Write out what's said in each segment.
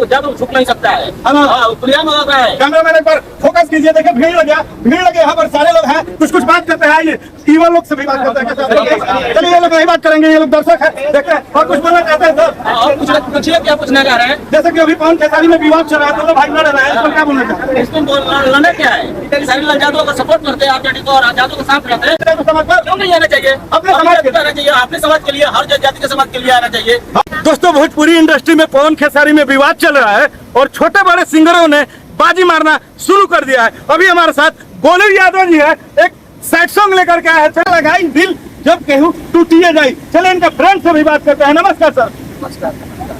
वो जादू छुप नहीं सकता है। खुलेआम हो रहा है। कैमरा मैन एक बार फोकस कीजिए, देखिए भीड़ लगे यहाँ पर सारे लोग हैं, कुछ बात करते हैं। आइए युवा लोग से भी बात करते हैं। चलिए ये लोग नहीं बात करेंगे, ये लोग दर्शक है, देखते हैं और कुछ बोलना चाहते हैं सर। और पूछिए क्या पूछना चाह रहे हैं। जैसे कि अभी पवन खेसारी में विवाद चल रहा है, तो भाई लड़ रहे हैं, इस पर क्या बोलना चाहते हैं? इसमें लड़ना क्या है? खेसारी लाल यादव का सपोर्ट करते हैं, आरजेडी को, और यादव के साथ रहते हैं। तो समाज पर क्यों नहीं आना चाहिए? अपने समाज के आना चाहिए, अपने समाज के लिए, हर जाति के समाज के लिए आना चाहिए। दोस्तों, भोजपुरी इंडस्ट्री में पवन खेसारी में विवाद चल रहा है और छोटे बड़े सिंगरों ने बाजी मारना शुरू कर दिया है। अभी हमारे साथ गोलू यादव जी है, एक सैड सॉन्ग लेकर के आए हैं, चल लगाई दिल जब कहूँ टूटिए जाई। चले इनका फ्रेंड से भी बात करते हैं। नमस्कार सर। नमस्कार।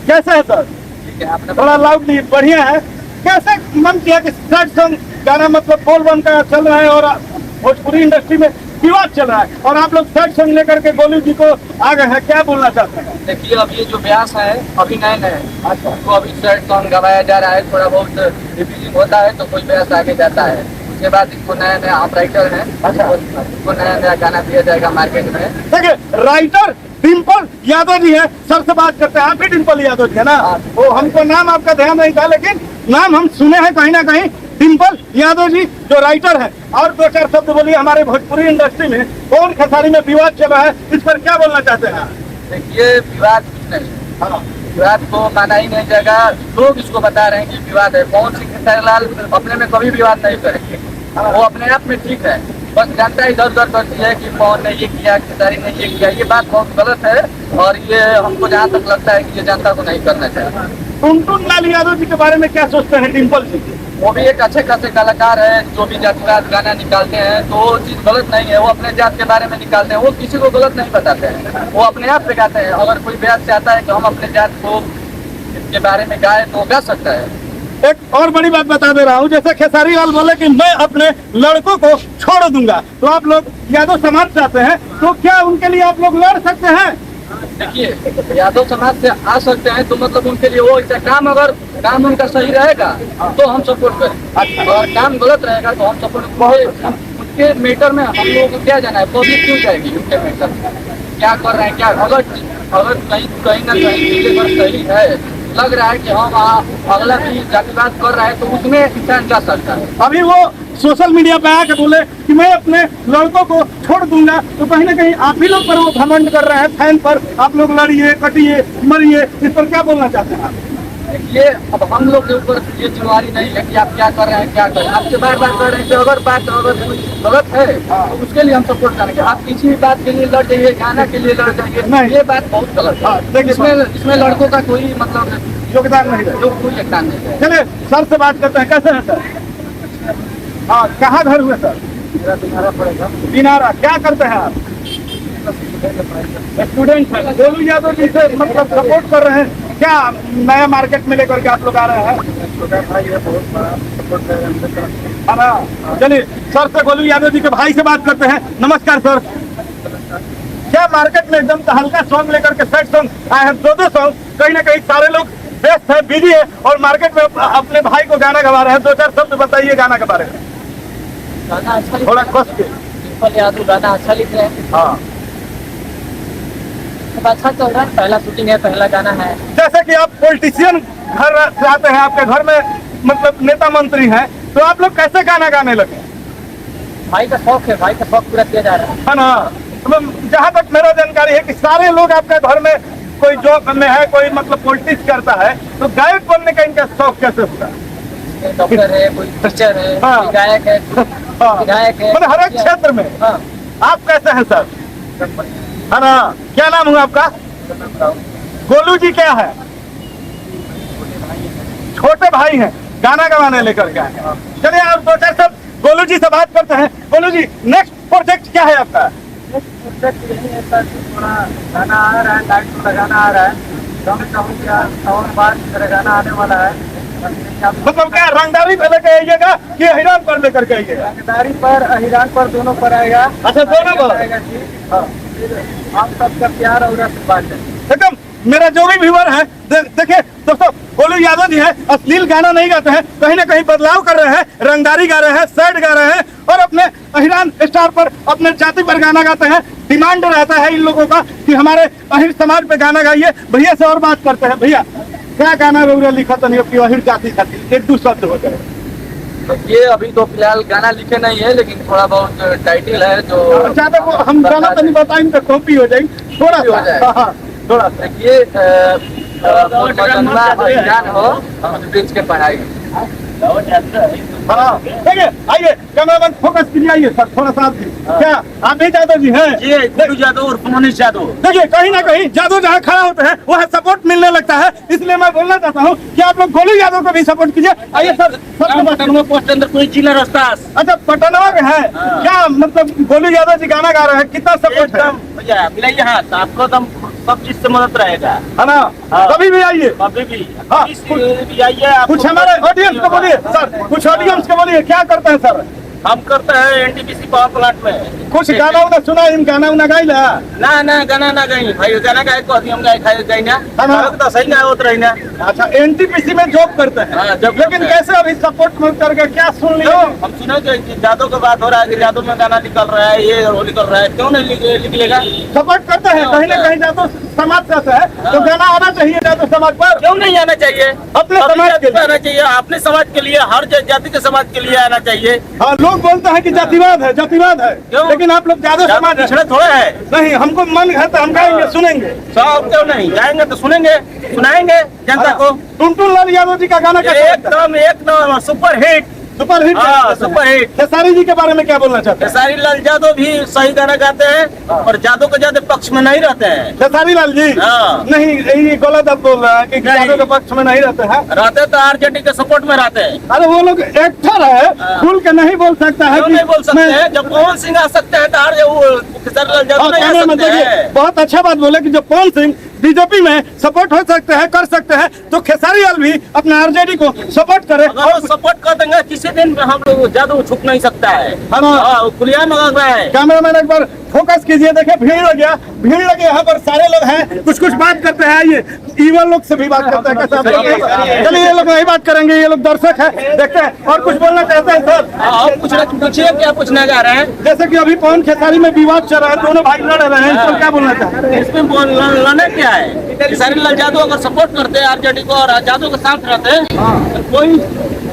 कैसे है सर? ठीक है, आपने थोड़ा लाउडली, बढ़िया है। कैसे मन किया कि सैड सॉन्ग गाना मतलब बोल बन का चल रहा है और भोजपुरी इंडस्ट्री में विवाद चल रहा है और आप लोग सैड सॉन्ग लेकर के गोलू जी को आ गए हैं, क्या बोलना चाहते हैं? देखिए, अब ये जो व्यास है अभी नए नए, तो अभी सैड सॉन्ग गवाया जा रहा है, थोड़ा बहुत रिव्यूजिंग होता है तो कोई व्यास आगे जाता है, उसके बाद इसको नया नया आप राइटर है, इसको नया नया गाना दिया जाएगा मार्केट में। देखिए, राइटर डिम्पल यादव जी है, सर से बात करते हैं। आप भी डिम्पल यादव जी है ना? वो हमको नाम आपका ध्यान नहीं था, लेकिन नाम हम सुने हैं कहीं ना कहीं, डिम्पल यादव जी जो राइटर है। और दो चार शब्द बोलिए, हमारे भोजपुरी इंडस्ट्री में पवन खेसारी में विवाद चल रहा है, इस पर क्या बोलना चाहते हैं? देखिए, विवाद कुछ नहीं, विवाद को माना ही नहीं जाएगा। लोग इसको बता रहे हैं कि विवाद है। पवन सिंह खेसारी लाल अपने में कभी विवाद नहीं करेंगे, वो अपने आप में ठीक है। बस जनता इधर उधर करती है कि पवन ने ये किया, खेसारी ने ये किया, ये बात बहुत गलत है और ये हमको जहाँ तक लगता है कि ये जनता को नहीं करना चाहिए। टुनटुन लाल यादव जी के बारे में क्या सोचते हैं डिम्पल जी? वो भी एक अच्छे खासे कलाकार है, जो भी जातिवाद गाना निकालते हैं तो वो चीज गलत नहीं है। वो अपने जात के बारे में निकालते हैं, वो किसी को गलत नहीं बताते हैं, वो अपने आप पे गाते हैं। अगर कोई व्यास चाहता है कि हम अपने जात को के बारे में गाए तो गा सकता है। एक और बड़ी बात बता दे रहा हूँ, जैसे खेसारी लाल बोले कि मैं अपने लड़कों को छोड़ दूंगा, तो आप लोग यादव समाज चाहते हैं, तो क्या उनके लिए आप लोग लड़ सकते हैं? देखिए, यादव समाज से आ सकते हैं तो मतलब उनके लिए वो ऐसा काम, अगर काम उनका सही रहेगा तो हम सपोर्ट करें, और काम गलत रहेगा तो हम सपोर्ट। उनके मैटर में हम लोगों को क्या जाना है? पब्लिक क्यों जाएगी उनके मैटर में? क्या कर रहे हैं, क्या अगर कहीं ना कहीं चीजें अगर सही है, लग रहा है कि हम अगला भी जातिवाद कर रहा है तो उसमें इंसान जा सकता है। अभी वो सोशल मीडिया पे आके बोले कि मैं अपने लड़कों को छोड़ दूंगा, तो कहीं ना कहीं आप ही लोग पर वो घमंड कर रहे हैं, फैन पर। आप लोग लड़िए, कटिए, मरिए, इस पर क्या बोलना चाहते हैं आप? देखिए, अब हम लोग के ऊपर ये जिम्मेवारी नहीं है कि आप क्या कर रहे हैं, क्या कर रहे हैं। आपसे बार बार कर रहे हैं कि अगर बात अगर गलत है तो उसके लिए हम सपोर्ट करेंगे। आप किसी भी बात के लिए लड़ जाइए, गाना के लिए लड़ जाइए, ये बात बहुत गलत है। इसमें लड़कों का कोई मतलब योगदान नहीं है, कोई योगदान नहीं है। चलिए सर से बात करते हैं। कैसे है सर? हाँ, कहाँ घर हुए सर? मेरा दिनारा पड़ेगा। दिनारा। क्या करते हैं आप? स्टूडेंट है। गोलू यादव जी से मतलब सपोर्ट कर रहे हैं, क्या नया मार्केट में लेकर के आप लोग आ रहे हैं? छोटा भाई है, बहुत बड़ा सपोर्ट है हाँ, चलिए सर से गोलू यादव जी के भाई से बात करते हैं। नमस्कार सर। क्या मार्केट में एकदम हल्का सॉन्ग लेकर के सैड सॉन्ग आए हैं, दो सॉन्ग, कहीं ना कहीं सारे लोग व्यस्त है, बिजी है और मार्केट में अपने भाई को गाना गवा रहे हैं। दो चार शब्द बताइए गाना के बारे में। गाना अच्छा, थोड़ा कस के। डिम्पल यादव गाना अच्छा लिख रहे हैं। हाँ, सब अच्छा चल रहा है, पहला शूटिंग है, पहला गाना है। जैसे कि आप पॉलिटिशियन घर से आते हैं, आपके घर में मतलब नेता मंत्री हैं, तो आप लोग कैसे गाना गाने लगे? भाई का शौक है, भाई का शौक पूरा किया जा रहा है ना? जहाँ तक मेरा जानकारी है कि सारे लोग आपके घर में कोई जॉब में है, कोई मतलब पॉलिटिक्स करता है, तो गायक बनने का इनका शौक कैसे हुआ? है। डॉक्टर है, कोई टीचर है, हाँ। कोई गायक है, हाँ, विधायक है, मतलब हर एक क्षेत्र में। हाँ। आप कैसे हैं सर? है ना? क्या नाम हुआ आपका? गोलू जी क्या है? छोटे भाई हैं, गाना गवाने लेकर के आए हैं। चलिए आप दो चार सब गोलू जी से बात करते हैं। गोलू जी, नेक्स्ट प्रोजेक्ट क्या है आपका? थोड़ा गाना आ रहा है, लाइट का गाना आ रहा है, और बाद गाना आने वाला है। मतलब क्या रंगदारी पे लेके आइएगा कि हिरान पर लेकर के आइएगा? रंगदारी पर, हिरान पर, दोनों पर आएगा। अच्छा, दोनों पर आएगा जी। हम सबका प्यार और आशीर्वाद है। एकदम। मेरा जो भी व्यूअर है, देखिए दोस्तों, गोलू यादव जी है, अश्लील गाना नहीं गाते हैं, कहीं ना कहीं बदलाव कर रहे हैं, रंगदारी गा रहे हैं, सैड गा रहे हैं और अपने अहिरान स्टार पर, अपने जाति पर गाना गाते हैं। डिमांड रहता है इन लोगों का कि हमारे अहिर समाज पे गाना गाइए। भैया से और बात करते हैं। भैया क्या गाना रौरा लिखा तो नहीं अहिर जाति खातिर एक दो शब्द हो जाए। तो ये अभी तो फिलहाल गाना लिखे नहीं है, लेकिन थोड़ा बहुत टाइटल है जो ज्यादा को हम गाना तो नहीं बताएंगे तो कॉपी हो जाएगी थोड़ा हो सा। जाएगा। हाँ, थोड़ा सा। देखिए मदनमा अभियान हो ब्रिज के पढ़ाई। हाँ देखिए आइए कैमरामैन फोकस कीजिए, आइए सर थोड़ा सा आप भी। क्या आप ही यादव जी हैं? जी गुरु यादव और मनीष यादव। देखिए कहीं ना कहीं यादव जहाँ खड़ा होते हैं वहाँ सपोर्ट मिलने लगता है, इसलिए मैं बोलना चाहता हूँ कि आप लोग गोलू यादव को भी सपोर्ट कीजिए। आइए सर पोस्ट अंदर कोई जिला रास्ता। अच्छा पटनवा के है क्या, मतलब गोलू यादव जी गाना गा रहे हैं, कितना सपोर्ट है? भैया मिलाइए हाथ, आपको तो सब चीज से मदद रहेगा, है ना? कभी भी आइए, कभी भी हाँ, भी आइए। कुछ हमारे ऑडियंस को बोलिए सर, कुछ ऑडियंस को बोलिए क्या करते हैं सर? हम करते हैं एनटीपीसी पावर प्लांट में। कुछ गाना उना सुना, इन गाना उना गाई ला? ना गाना ना गई भाई, गाना गाए को हम गाए खाए गई ना, तो सही ना होत रही ना। अच्छा एनटीपीसी में जॉब करते हैं, हाँ, जॉब लेकिन करते हैं। कैसे अभी सपोर्ट में करके क्या सुन लिया? हम सुने कि जादव का बात हो रहा है कि जादव में गाना निकल रहा है, ये वो निकल रहा है, क्यों नहीं निकलेगा? सपोर्ट करते हैं, कहीं ना कहीं जादव समाज से है तो गाना आना चाहिए जादव समाज पर। क्यों नहीं आना चाहिए? अपने समाज के लिए आना चाहिए, अपने समाज के लिए, हर जाति के समाज के लिए आना चाहिए। हाँ, लोग बोलते हैं कि जातिवाद है, जातिवाद है, क्यों? लेकिन आप लोग जादव समाज है। पिछड़ा थोड़ा है। नहीं, हमको मन है तो हम गाएंगे सुनेंगे। सब क्यों नहीं जाएंगे तो सुनेंगे, सुनाएंगे जनता को। टुनटुन लाल यादव जी का गाना कैसा लगता है? एकदम सुपर हिट। Super hit. हाँ, सुपर हिट। खेसारी जी के बारे में क्या बोलना चाहते हैं? खेसारी लाल यादव भी सही गाना गाते हैं और यादव के ज्यादा पक्ष में नहीं रहते हैं। खेसारी लाल जी हाँ। नहीं, ये गलत आप बोल रहे हैं कि नहीं। यादव के पक्ष में नहीं रहते हैं। रहते तो आरजेडी के सपोर्ट में रहते हैं। अरे वो लोग एक्टर है, खुल के नहीं बोल सकता है क्यों कि नहीं बोल सकते मैं- हैं? जब पवन सिंह आ सकते हैं तो खेसारी लाल यादव हाँ, नहीं आ कैमरे में सकते देखिए, हैं। बहुत अच्छा बात बोले कि जो पवन सिंह बीजेपी में सपोर्ट हो सकते हैं, कर सकते हैं, तो खेसारी लाल भी अपने आरजेडी को सपोर्ट करे। अगर वो सपोर्ट कर देंगे किसी दिन हम लोग जादव छुप नहीं सकता है। हाँ ना? हाँ, खुलिया में लग रहा है। कैमरामैन एक बार फोकस कीजिए, देखिए भीड़ लग गया, भीड़ लगे, यहाँ पर सारे लोग हैं, कुछ बात करते हैं। आइए ईवन लोग से भी बात करते हैं, कैसा आप? चलिए ये लोग नहीं बात करेंगे, ये लोग दर्शक है, देखते हैं और कुछ बोलना चाहते हैं सर? आप पूछिए क्या पूछना चाह रहे हैं? जैसे कि अभी पवन खेसारी में विवाद चल रहा है, दोनों भाई लड़ रहे हैं, इस पर क्या बोलना चाहते हैं? इसमें लड़ना क्या है? खेसारी लाल यादव अगर सपोर्ट करते हैं आरजेडी को और यादव के साथ रहते हैं तो कोई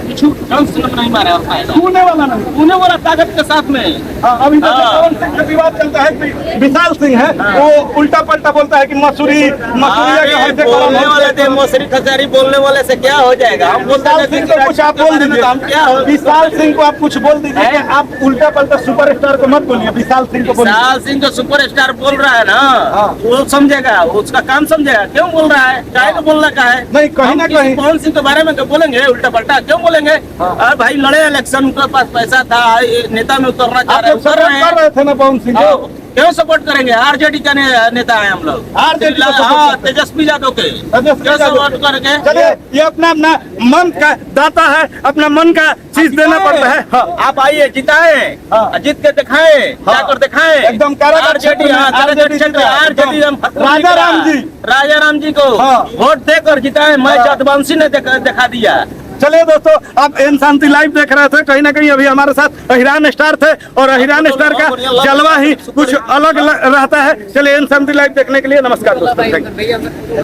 कुछ ढंग से नहीं मारे और पाएगा। छूने वाला नहीं। पुणे वाला ताकत के साथ में। हाँ, अभी जैसे हाँ। पवन सिंह का विवाद चलता है कि विशाल सिंह है, वो उल्टा पलटा बोलता है कि मसूरी बोलने वाले थे मौसरी खजारी, बोलने वाले से क्या हो जाएगा? हम बोलते विशाल हैं सिंह कि को कुछ आप बोल दीजिए, हम क्या हो? विशाल सिंह को आप कुछ बोल दीजिए कि आप उल्टा पलटा सुपरस्टार को मत बोलिए, विशाल सिंह को बोलिए। विशाल सिंह जो सुपरस्टार बोल रहा है ना, हाँ। वो समझेगा, उसका काम समझेगा। क्यों बोल रहा है? काहे को बोलना का है? नहीं, कहीं ना हम किसी कहीं- पवन सिंह के बारे में क्यों बोलेंगे उल्टा पलटा? क्यों बोलेंगे? अरे भाई लड़े इलेक्शन, उनके पास पैसा था, ये नेता में उतरना चाह आप रहे लोग उतर सपोर्ट रहे कर हैं। रहे थे ना पवन सिंह हाँ, को? क्यों सपोर्ट करेंगे? आरजेडी का नेता है हम लोग। RJD को support हाँ, करते हैं। तेजस्वी यादव के तेजस्वी क्यों यादव। सपोर्ट करेंगे? चलिए, ये अपना अपना मन का दाता है, अपना मन का चीज देना पड़ता है। हाँ। आप आइए, जिताए, हाँ। जीत के दिखाए, जाकर दिखाए। एकदम कारागार आरजेडी, क्षेत्र में, हाँ, कारागार RJD क्षेत्र, आरजेडी हम राजा राम जी। राजा राम जी को हाँ। वोट देकर जिताए। मैं हाँ। जदवंशी ने दिखा दिया। चलिए दोस्तों, आप एन शांति लाइव देख रहे थे, कहीं ना कहीं अभी हमारे साथ अहिरान स्टार थे और अहिरान स्टार का जलवा ही कुछ अलग रहता है। चलिए एन शांति लाइव देखने के लिए नमस्कार दोस्तों, थैंक यू।